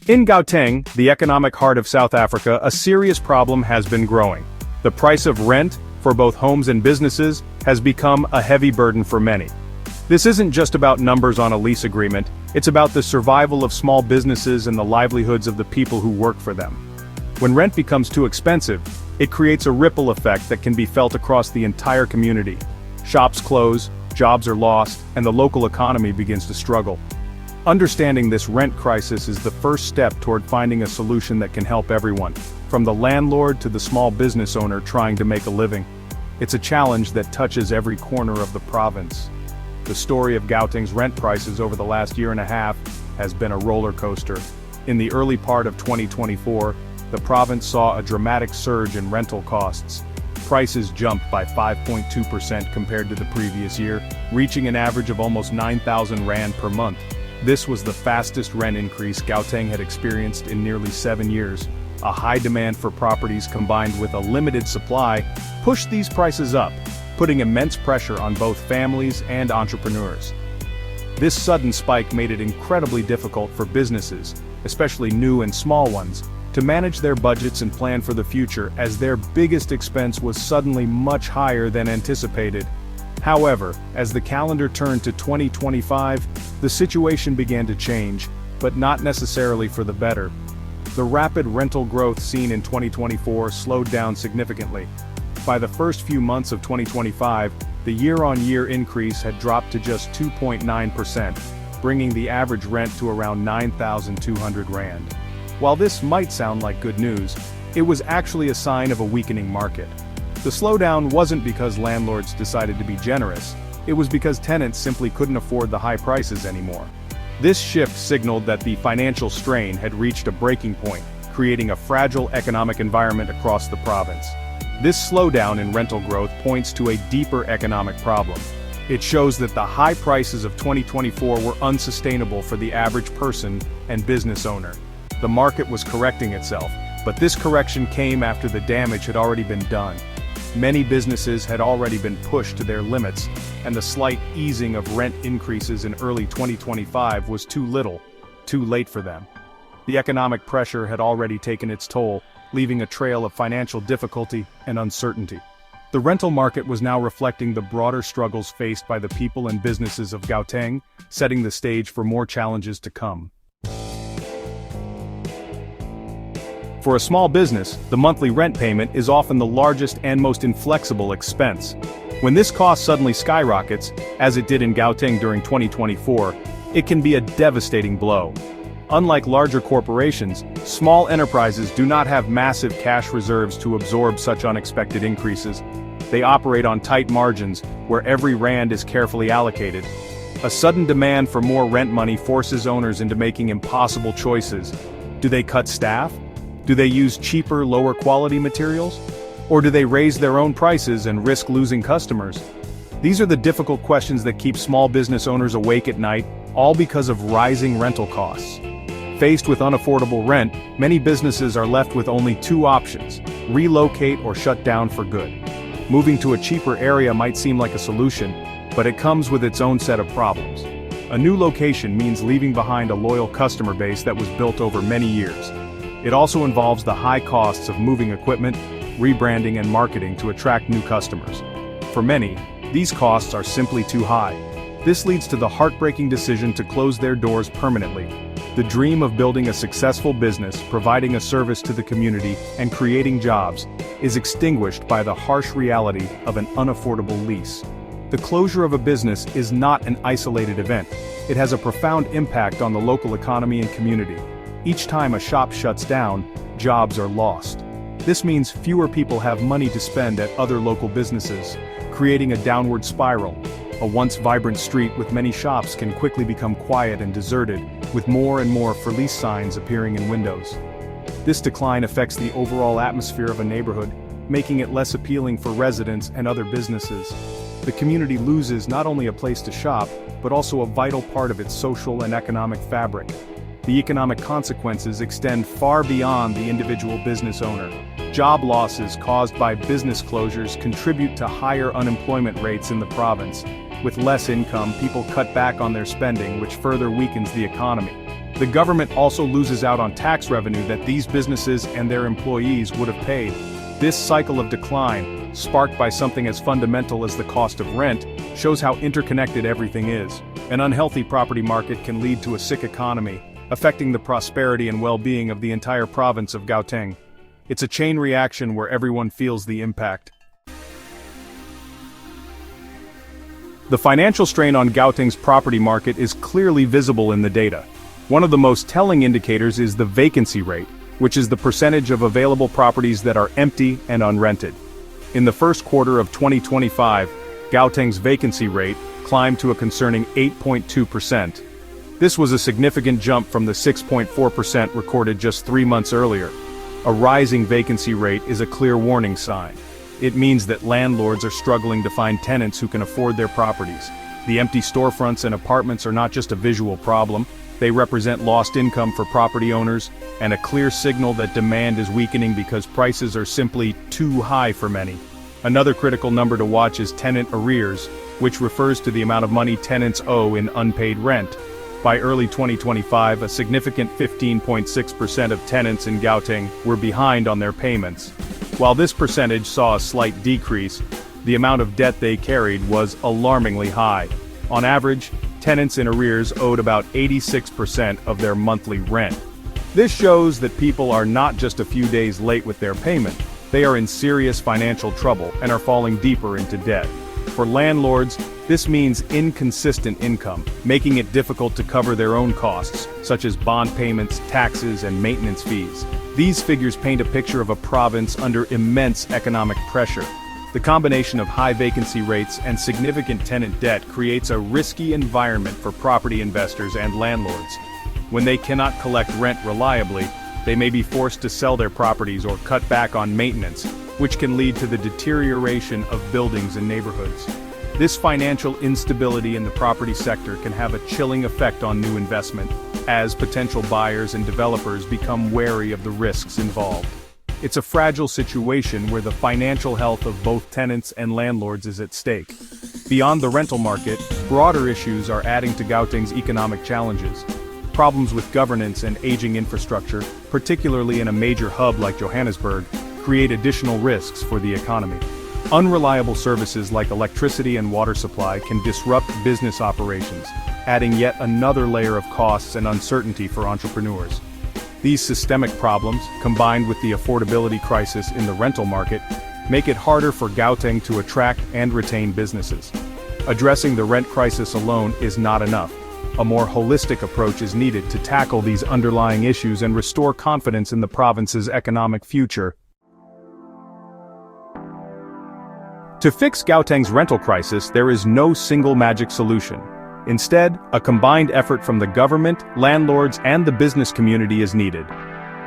In Gauteng, the economic heart of South Africa, a serious problem has been growing. The price of rent, for both homes and businesses, has become a heavy burden for many. This isn't just about numbers on a lease agreement, it's about the survival of small businesses and the livelihoods of the people who work for them. When rent becomes too expensive, it creates a ripple effect that can be felt across the entire community. Shops close, jobs are lost, and the local economy begins to struggle. Understanding this rent crisis is the first step toward finding a solution that can help everyone, from the landlord to the small business owner trying to make a living. It's a challenge that touches every corner of the province. The story of Gauteng's rent prices over the last year and a half has been a roller coaster. In the early part of 2024, the province saw a dramatic surge in rental costs. Prices jumped by 5.2% compared to the previous year, reaching an average of almost 9,000 rand per month. This was the fastest rent increase Gauteng had experienced in nearly 7 years. A high demand for properties combined with a limited supply pushed these prices up, putting immense pressure on both families and entrepreneurs. This sudden spike made it incredibly difficult for businesses, especially new and small ones, to manage their budgets and plan for the future, as their biggest expense was suddenly much higher than anticipated. However, as the calendar turned to 2025, the situation began to change, but not necessarily for the better. The rapid rental growth seen in 2024 slowed down significantly. By the first few months of 2025, the year-on-year increase had dropped to just 2.9%, bringing the average rent to around 9,200 rand. While this might sound like good news, it was actually a sign of a weakening market. The slowdown wasn't because landlords decided to be generous, it was because tenants simply couldn't afford the high prices anymore. This shift signaled that the financial strain had reached a breaking point, creating a fragile economic environment across the province. This slowdown in rental growth points to a deeper economic problem. It shows that the high prices of 2024 were unsustainable for the average person and business owner. The market was correcting itself, but this correction came after the damage had already been done. Many businesses had already been pushed to their limits, and the slight easing of rent increases in early 2025 was too little, too late for them. The economic pressure had already taken its toll, leaving a trail of financial difficulty and uncertainty. The rental market was now reflecting the broader struggles faced by the people and businesses of Gauteng, setting the stage for more challenges to come. For a small business, the monthly rent payment is often the largest and most inflexible expense. When this cost suddenly skyrockets, as it did in Gauteng during 2024, it can be a devastating blow. Unlike larger corporations, small enterprises do not have massive cash reserves to absorb such unexpected increases. They operate on tight margins, where every rand is carefully allocated. A sudden demand for more rent money forces owners into making impossible choices. Do they cut staff? Do they use cheaper, lower quality materials? Or do they raise their own prices and risk losing customers? These are the difficult questions that keep small business owners awake at night, all because of rising rental costs. Faced with unaffordable rent, many businesses are left with only two options: relocate or shut down for good. Moving to a cheaper area might seem like a solution, but it comes with its own set of problems. A new location means leaving behind a loyal customer base that was built over many years. It also involves the high costs of moving equipment, rebranding and marketing to attract new customers. For many, these costs are simply too high. This leads to the heartbreaking decision to close their doors permanently. The dream of building a successful business, providing a service to the community, and creating jobs, is extinguished by the harsh reality of an unaffordable lease. The closure of a business is not an isolated event. It has a profound impact on the local economy and community. Each time a shop shuts down, jobs are lost. This means fewer people have money to spend at other local businesses, creating a downward spiral. A once vibrant street with many shops can quickly become quiet and deserted, with more and more for lease signs appearing in windows. This decline affects the overall atmosphere of a neighborhood, making it less appealing for residents and other businesses. The community loses not only a place to shop, but also a vital part of its social and economic fabric. The economic consequences extend far beyond the individual business owner. Job losses caused by business closures contribute to higher unemployment rates in the province. With less income, people cut back on their spending, which further weakens the economy. The government also loses out on tax revenue that these businesses and their employees would have paid. This cycle of decline, sparked by something as fundamental as the cost of rent, shows how interconnected everything is. An unhealthy property market can lead to a sick economy, affecting the prosperity and well-being of the entire province of Gauteng. It's a chain reaction where everyone feels the impact. The financial strain on Gauteng's property market is clearly visible in the data. One of the most telling indicators is the vacancy rate, which is the percentage of available properties that are empty and unrented. In the first quarter of 2025, Gauteng's vacancy rate climbed to a concerning 8.2%. This was a significant jump from the 6.4% recorded just 3 months earlier. A rising vacancy rate is a clear warning sign. It means that landlords are struggling to find tenants who can afford their properties. The empty storefronts and apartments are not just a visual problem, they represent lost income for property owners, and a clear signal that demand is weakening because prices are simply too high for many. Another critical number to watch is tenant arrears, which refers to the amount of money tenants owe in unpaid rent. By early 2025, a significant 15.6% of tenants in Gauteng were behind on their payments. While this percentage saw a slight decrease, the amount of debt they carried was alarmingly high. On average, tenants in arrears owed about 86% of their monthly rent. This shows that people are not just a few days late with their payment, they are in serious financial trouble and are falling deeper into debt. For landlords, this means inconsistent income, making it difficult to cover their own costs, such as bond payments, taxes, and maintenance fees. These figures paint a picture of a province under immense economic pressure. The combination of high vacancy rates and significant tenant debt creates a risky environment for property investors and landlords. When they cannot collect rent reliably, they may be forced to sell their properties or cut back on maintenance, which can lead to the deterioration of buildings and neighborhoods. This financial instability in the property sector can have a chilling effect on new investment, as potential buyers and developers become wary of the risks involved. It's a fragile situation where the financial health of both tenants and landlords is at stake. Beyond the rental market, broader issues are adding to Gauteng's economic challenges. Problems with governance and aging infrastructure, particularly in a major hub like Johannesburg, create additional risks for the economy. Unreliable services like electricity and water supply can disrupt business operations, adding yet another layer of costs and uncertainty for entrepreneurs. These systemic problems, combined with the affordability crisis in the rental market, make it harder for Gauteng to attract and retain businesses. Addressing the rent crisis alone is not enough. A more holistic approach is needed to tackle these underlying issues and restore confidence in the province's economic future. To fix Gauteng's rental crisis, there is no single magic solution. Instead, a combined effort from the government, landlords, and the business community is needed.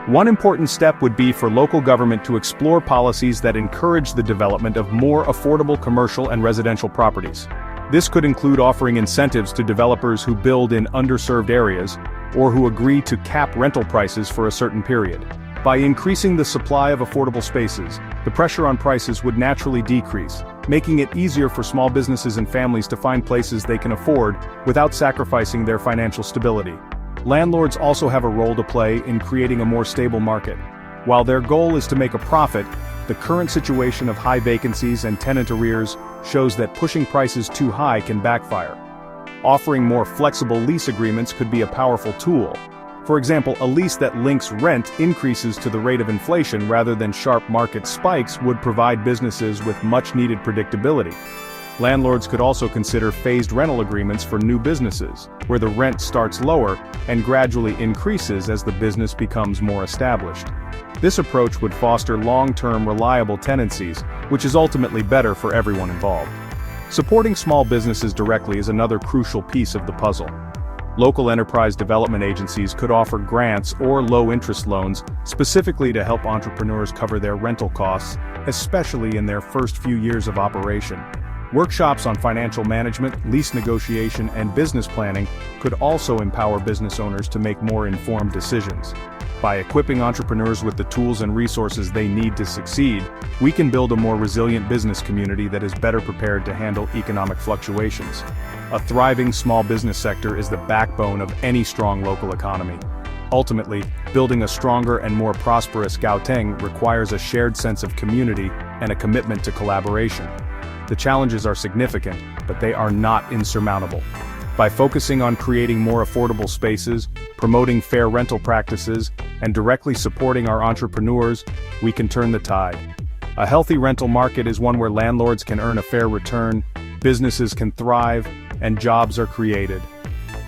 One important step would be for local government to explore policies that encourage the development of more affordable commercial and residential properties. This could include offering incentives to developers who build in underserved areas, or who agree to cap rental prices for a certain period. By increasing the supply of affordable spaces, the pressure on prices would naturally decrease, making it easier for small businesses and families to find places they can afford without sacrificing their financial stability. Landlords also have a role to play in creating a more stable market. While their goal is to make a profit, the current situation of high vacancies and tenant arrears shows that pushing prices too high can backfire. Offering more flexible lease agreements could be a powerful tool. For example, a lease that links rent increases to the rate of inflation rather than sharp market spikes would provide businesses with much-needed predictability. Landlords could also consider phased rental agreements for new businesses, where the rent starts lower and gradually increases as the business becomes more established. This approach would foster long-term reliable tenancies, which is ultimately better for everyone involved. Supporting small businesses directly is another crucial piece of the puzzle. Local enterprise development agencies could offer grants or low-interest loans specifically to help entrepreneurs cover their rental costs, especially in their first few years of operation. Workshops on financial management, lease negotiation, and business planning could also empower business owners to make more informed decisions. By equipping entrepreneurs with the tools and resources they need to succeed, we can build a more resilient business community that is better prepared to handle economic fluctuations. A thriving small business sector is the backbone of any strong local economy. Ultimately, building a stronger and more prosperous Gauteng requires a shared sense of community and a commitment to collaboration. The challenges are significant, but they are not insurmountable. By focusing on creating more affordable spaces, promoting fair rental practices, and directly supporting our entrepreneurs, we can turn the tide. A healthy rental market is one where landlords can earn a fair return, businesses can thrive, and jobs are created.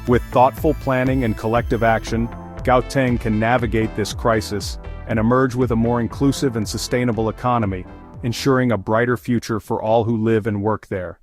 With thoughtful planning and collective action, Gauteng can navigate this crisis and emerge with a more inclusive and sustainable economy, ensuring a brighter future for all who live and work there.